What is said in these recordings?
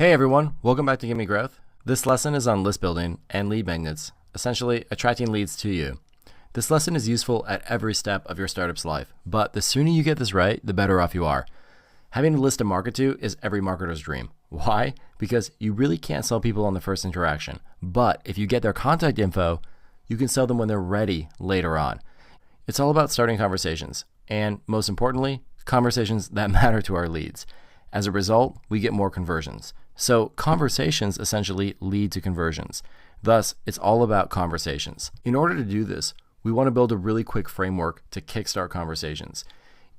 Hey everyone, welcome back to GIMME Growth. This lesson is on list building and lead magnets, essentially attracting leads to you. This lesson is useful at every step of your startup's life, but the sooner you get this right, the better off you are. Having a list to market to is every marketer's dream. Why? Because you really can't sell people on the first interaction, but if you get their contact info, you can sell them when they're ready later on. It's all about starting conversations, and most importantly, conversations that matter to our leads. As a result, we get more conversions. So conversations essentially lead to conversions. Thus, it's all about conversations. In order to do this, we want to build a really quick framework to kickstart conversations.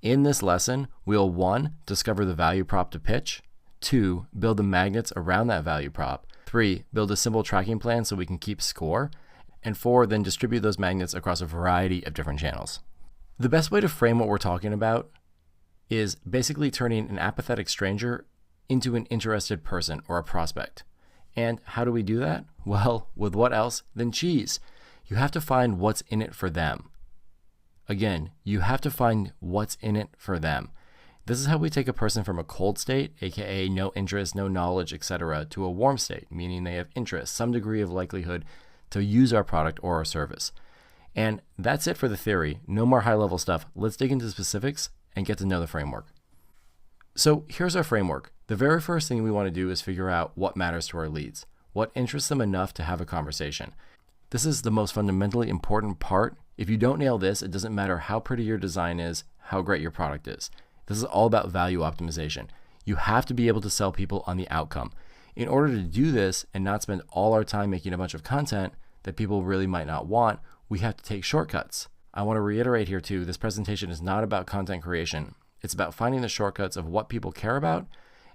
In this lesson, we'll 1. Discover the value prop to pitch, 2. Build the magnets around that value prop, 3. Build a simple tracking plan so we can keep score, and 4. Then distribute those magnets across a variety of different channels. The best way to frame what we're talking about is basically turning an apathetic stranger into an interested person or a prospect. And how do we do that? Well, with what else than cheese? You have to find what's in it for them. Again, you have to find what's in it for them. This is how we take a person from a cold state, aka no interest, no knowledge, etc., to a warm state, meaning they have interest, some degree of likelihood to use our product or our service. And that's it for the theory. No more high-level stuff. Let's dig into the specifics and get to know the framework. So here's our framework. The very first thing we want to do is figure out what matters to our leads, what interests them enough to have a conversation. This is the most fundamentally important part. If you don't nail this, it doesn't matter how pretty your design is, how great your product is. This is all about value optimization. You have to be able to sell people on the outcome. In order to do this and not spend all our time making a bunch of content that people really might not want, we have to take shortcuts. I want to reiterate here too, this presentation is not about content creation. It's about finding the shortcuts of what people care about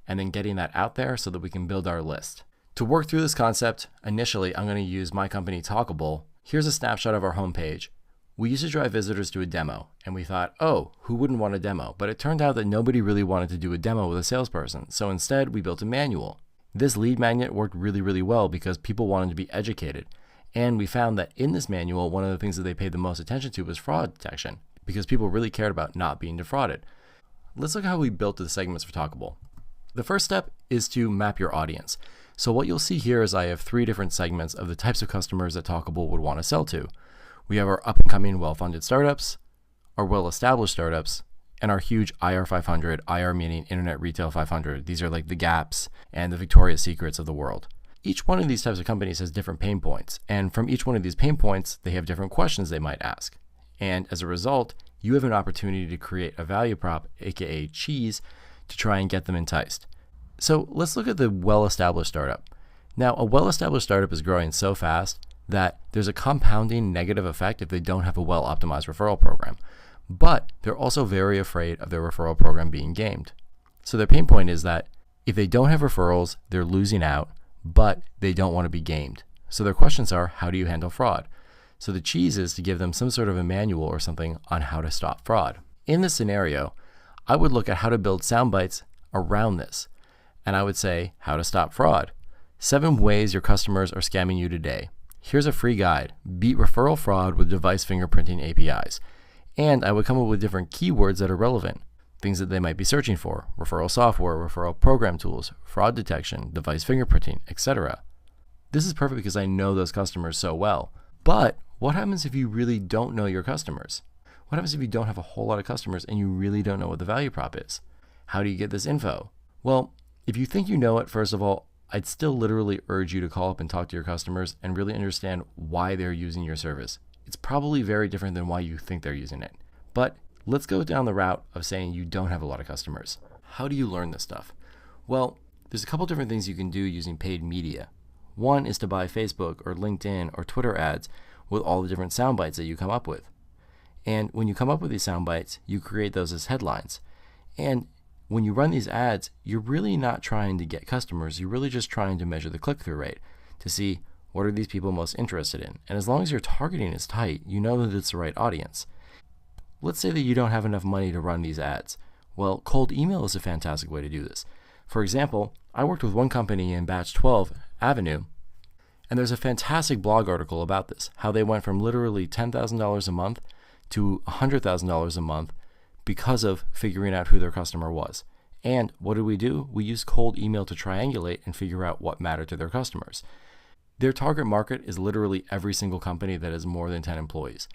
and then getting that out there so that we can build our list. To work through this concept, initially I'm going to use my company Talkable. Here's a snapshot of our homepage. We used to drive visitors to a demo and we thought, oh, who wouldn't want a demo? But it turned out that nobody really wanted to do a demo with a salesperson. So instead we built a manual. This lead magnet worked really well because people wanted to be educated. And we found that in this manual, one of the things that they paid the most attention to was fraud detection because people really cared about not being defrauded. Let's look at how we built the segments for Talkable. The first step is to map your audience. So what you'll see here is I have 3 different segments of the types of customers that Talkable would want to sell to. We have our up-and-coming well-funded startups, our well-established startups, and our huge IR 500, IR meaning Internet Retail 500. These are like the Gaps and the Victoria's Secrets of the world. Each one of these types of companies has different pain points, and from each one of these pain points, they have different questions they might ask. And as a result, you have an opportunity to create a value prop, aka cheese, to try and get them enticed. So let's look at the well-established startup. Now, a well-established startup is growing so fast that there's a compounding negative effect if they don't have a well-optimized referral program. But they're also very afraid of their referral program being gamed. So their pain point is that if they don't have referrals, they're losing out, but they don't want to be gamed. So their questions are, how do you handle fraud? So the cheese is to give them some sort of a manual or something on how to stop fraud. In this scenario, I would look at how to build sound bites around this. And I would say, how to stop fraud. 7 ways your customers are scamming you today. Here's a free guide. Beat referral fraud with device fingerprinting APIs. And I would come up with different keywords that are relevant. Things that they might be searching for. Referral software, referral program tools, fraud detection, device fingerprinting, etc. This is perfect because I know those customers so well. But what happens if you really don't know your customers? What happens if you don't have a whole lot of customers and you really don't know what the value prop is? How do you get this info? Well, if you think you know it, first of all, I'd still literally urge you to call up and talk to your customers and really understand why they're using your service. It's probably very different than why you think they're using it. But let's go down the route of saying you don't have a lot of customers. How do you learn this stuff? Well, there's a couple different things you can do using paid media. One is to buy Facebook or LinkedIn or Twitter ads with all the different sound bites that you come up with. And when you come up with these sound bites, you create those as headlines. And when you run these ads, you're really not trying to get customers. You're really just trying to measure the click-through rate to see what are these people most interested in. And as long as your targeting is tight, you know that it's the right audience. Let's say that you don't have enough money to run these ads. Well, cold email is a fantastic way to do this. For example, I worked with one company in batch 12, Avenue, and there's a fantastic blog article about this, how they went from literally $10,000 a month to $100,000 a month because of figuring out who their customer was. And what do? We use cold email to triangulate and figure out what mattered to their customers. Their target market is literally every single company that has more than 10 employees.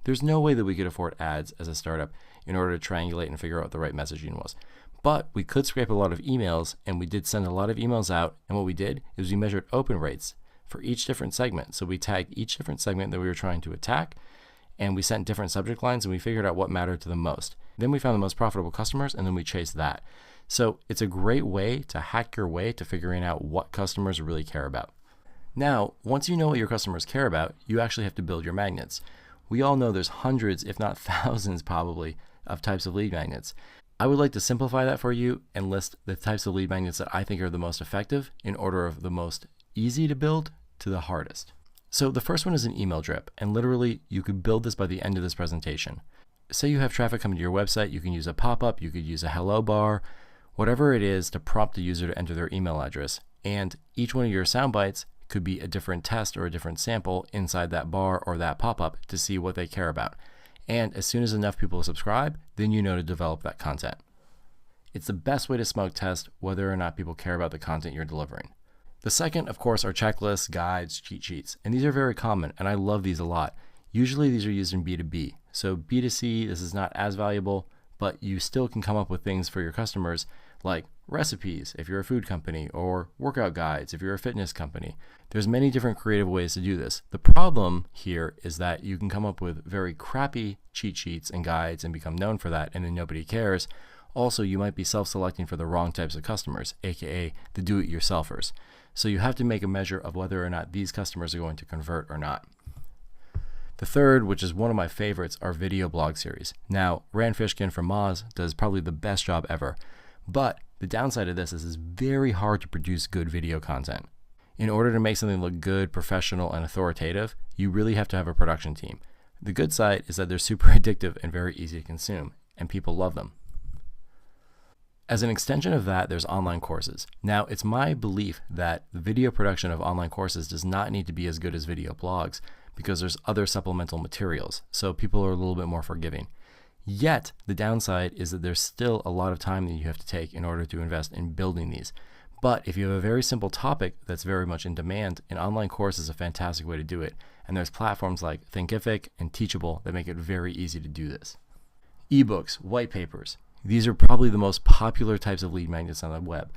There's no way that we could afford ads as a startup in order to triangulate and figure out what the right messaging was. But we could scrape a lot of emails, and we did send a lot of emails out, and what we did is we measured open rates for each different segment. So we tagged each different segment that we were trying to attack, and we sent different subject lines, and we figured out what mattered to the most. Then we found the most profitable customers, and then we chased that. So it's a great way to hack your way to figuring out what customers really care about. Now, once you know what your customers care about, you actually have to build your magnets. We all know there's hundreds, if not thousands probably, of types of lead magnets. I would like to simplify that for you and list the types of lead magnets that I think are the most effective in order of the most easy to build to the hardest. So the first one is an email drip, and literally you could build this by the end of this presentation. Say you have traffic coming to your website, you can use a pop-up, you could use a hello bar, whatever it is to prompt the user to enter their email address. And each one of your sound bites could be a different test or a different sample inside that bar or that pop-up to see what they care about. And as soon as enough people subscribe, then you know to develop that content. It's the best way to smoke test whether or not people care about the content you're delivering. The second, of course, are checklists, guides, cheat sheets. And these are very common, and I love these a lot. Usually these are used in B2B. So B2C, this is not as valuable, but you still can come up with things for your customers like recipes if you're a food company, or workout guides if you're a fitness company. There's many different creative ways to do this. The problem here is that you can come up with very crappy cheat sheets and guides and become known for that, and then nobody cares. Also, you might be self-selecting for the wrong types of customers, aka the do-it-yourselfers. So you have to make a measure of whether or not these customers are going to convert or not. The third, which is one of my favorites, are video blog series. Now, Rand Fishkin from Moz does probably the best job ever, but the downside of this is it's very hard to produce good video content. In order to make something look good, professional, and authoritative, you really have to have a production team. The good side is that they're super addictive and very easy to consume, and people love them. As an extension of that, there's online courses. Now, it's my belief that the video production of online courses does not need to be as good as video blogs because there's other supplemental materials, so people are a little bit more forgiving. Yet, the downside is that there's still a lot of time that you have to take in order to invest in building these. But if you have a very simple topic that's very much in demand, an online course is a fantastic way to do it. And there's platforms like Thinkific and Teachable that make it very easy to do this. Ebooks, white papers. These are probably the most popular types of lead magnets on the web,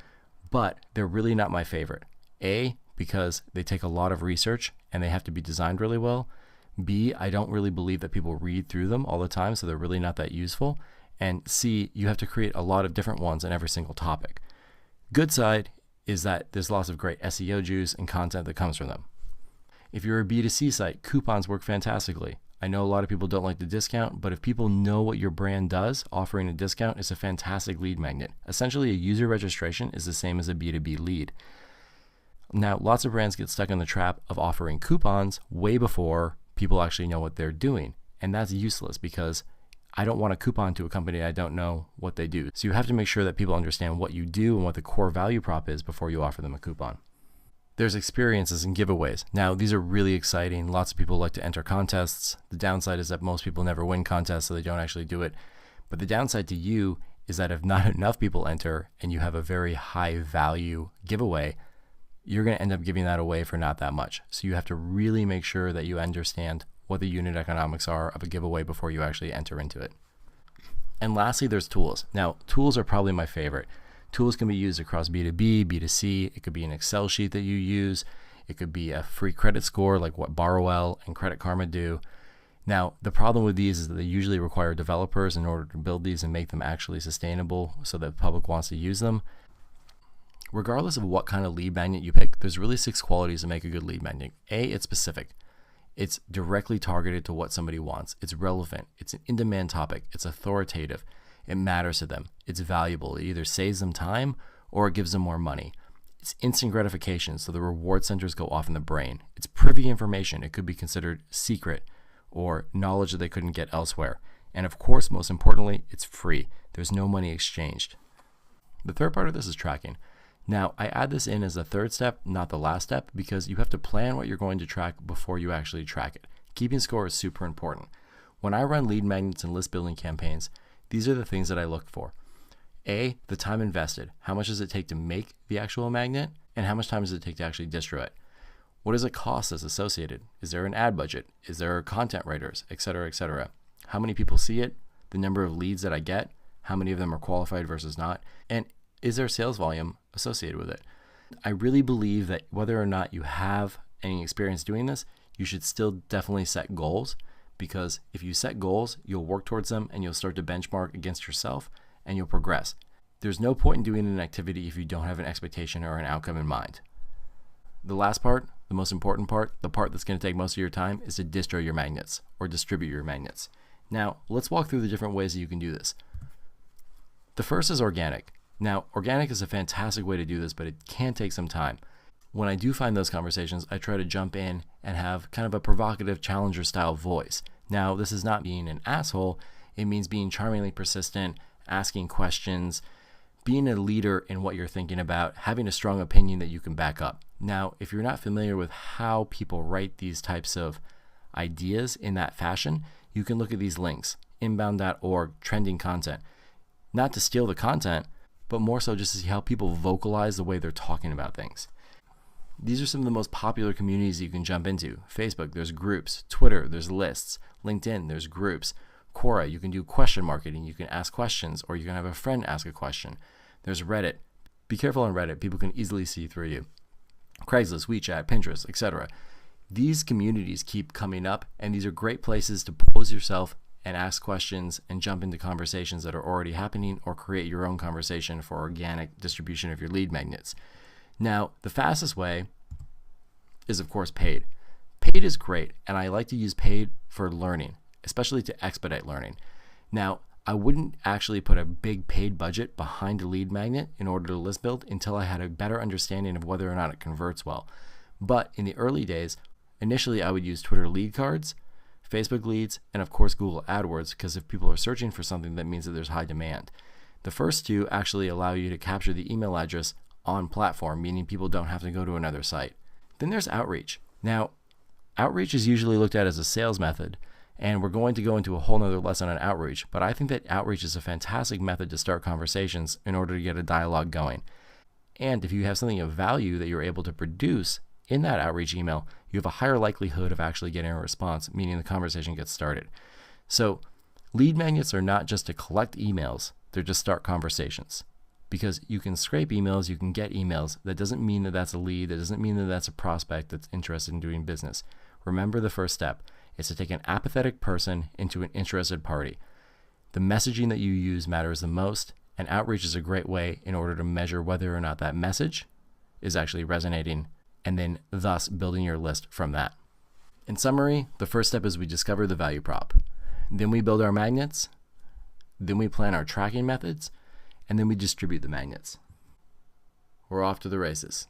but they're really not my favorite. A, because they take a lot of research and they have to be designed really well. B, I don't really believe that people read through them all the time, so they're really not that useful. And C, you have to create a lot of different ones on every single topic. Good side is that there's lots of great SEO juice and content that comes from them. If you're a B2C site, coupons work fantastically. I know a lot of people don't like the discount, but if people know what your brand does, offering a discount is a fantastic lead magnet. Essentially, a user registration is the same as a B2B lead. Now, lots of brands get stuck in the trap of offering coupons way before people actually know what they're doing. And that's useless because I don't want a coupon to a company I don't know what they do. So you have to make sure that people understand what you do and what the core value prop is before you offer them a coupon. There's experiences and giveaways. Now, these are really exciting. Lots of people like to enter contests. The downside is that most people never win contests, so they don't actually do it. But the downside to you is that if not enough people enter and you have a very high value giveaway, you're going to end up giving that away for not that much. So you have to really make sure that you understand what the unit economics are of a giveaway before you actually enter into it. And lastly, there's tools. Now, tools are probably my favorite. Tools can be used across B2B, B2C. It could be an Excel sheet that you use. It could be a free credit score like what Coryell and Credit Karma do. Now, the problem with these is that they usually require developers in order to build these and make them actually sustainable so that the public wants to use them. Regardless of what kind of lead magnet you pick, there's really 6 qualities that make a good lead magnet. A, it's specific. It's directly targeted to what somebody wants. It's relevant. It's an in-demand topic. It's authoritative. It matters to them. It's valuable. It either saves them time or it gives them more money. It's instant gratification, so the reward centers go off in the brain. It's privy information. It could be considered secret or knowledge that they couldn't get elsewhere. And of course, most importantly, it's free. There's no money exchanged. The third part of this is tracking. Now, I add this in as a third step, not the last step, because you have to plan what you're going to track before you actually track it. Keeping score is super important. When I run lead magnets and list building campaigns, these are the things that I look for. A, the time invested. How much does it take to make the actual magnet? And how much time does it take to actually distro it? What is the cost that's associated? Is there an ad budget? Is there content writers, etc., etc.? How many people see it? The number of leads that I get? How many of them are qualified versus not? And is there sales volume associated with it? I really believe that whether or not you have any experience doing this, you should still definitely set goals, because if you set goals, you'll work towards them and you'll start to benchmark against yourself and you'll progress. There's no point in doing an activity if you don't have an expectation or an outcome in mind. The last part, the most important part, the part that's going to take most of your time, is to distro your magnets or distribute your magnets. Now, let's walk through the different ways that you can do this. The first is organic. Now, organic is a fantastic way to do this, but it can take some time. When I do find those conversations, I try to jump in and have kind of a provocative challenger style voice. Now, this is not being an asshole. It means being charmingly persistent, asking questions, being a leader in what you're thinking about, having a strong opinion that you can back up. Now, if you're not familiar with how people write these types of ideas in that fashion, you can look at these links, inbound.org, trending content. Not to steal the content, but more so just to see how people vocalize the way they're talking about things. These are some of the most popular communities you can jump into. Facebook, there's groups. Twitter, there's lists. LinkedIn, there's groups. Quora, you can do question marketing. You can ask questions, or you can have a friend ask a question. There's Reddit. Be careful on Reddit. People can easily see through you. Craigslist, WeChat, Pinterest, etc. These communities keep coming up, and these are great places to pose yourself and ask questions and jump into conversations that are already happening, or create your own conversation for organic distribution of your lead magnets. Now, the fastest way is, of course, paid. Paid is great, and I like to use paid for learning, especially to expedite learning. Now, I wouldn't actually put a big paid budget behind a lead magnet in order to list build until I had a better understanding of whether or not it converts well. But in the early days, initially I would use Twitter lead cards, Facebook leads, and of course Google AdWords, because if people are searching for something, that means that there's high demand. The first two actually allow you to capture the email address on platform, meaning people don't have to go to another site. Then there's outreach. Now, outreach is usually looked at as a sales method, and we're going to go into a whole nother lesson on outreach, but I think that outreach is a fantastic method to start conversations in order to get a dialogue going. And if you have something of value that you're able to produce in that outreach email, you have a higher likelihood of actually getting a response, meaning the conversation gets started. So lead magnets are not just to collect emails, they're to start conversations. Because you can scrape emails, you can get emails. That doesn't mean that that's a lead. That doesn't mean that that's a prospect that's interested in doing business. Remember, the first step is to take an apathetic person into an interested party. The messaging that you use matters the most, and outreach is a great way in order to measure whether or not that message is actually resonating, and then thus building your list from that. In summary, the first step is we discover the value prop. Then we build our magnets. Then we plan our tracking methods. And then we distribute the magnets. We're off to the races.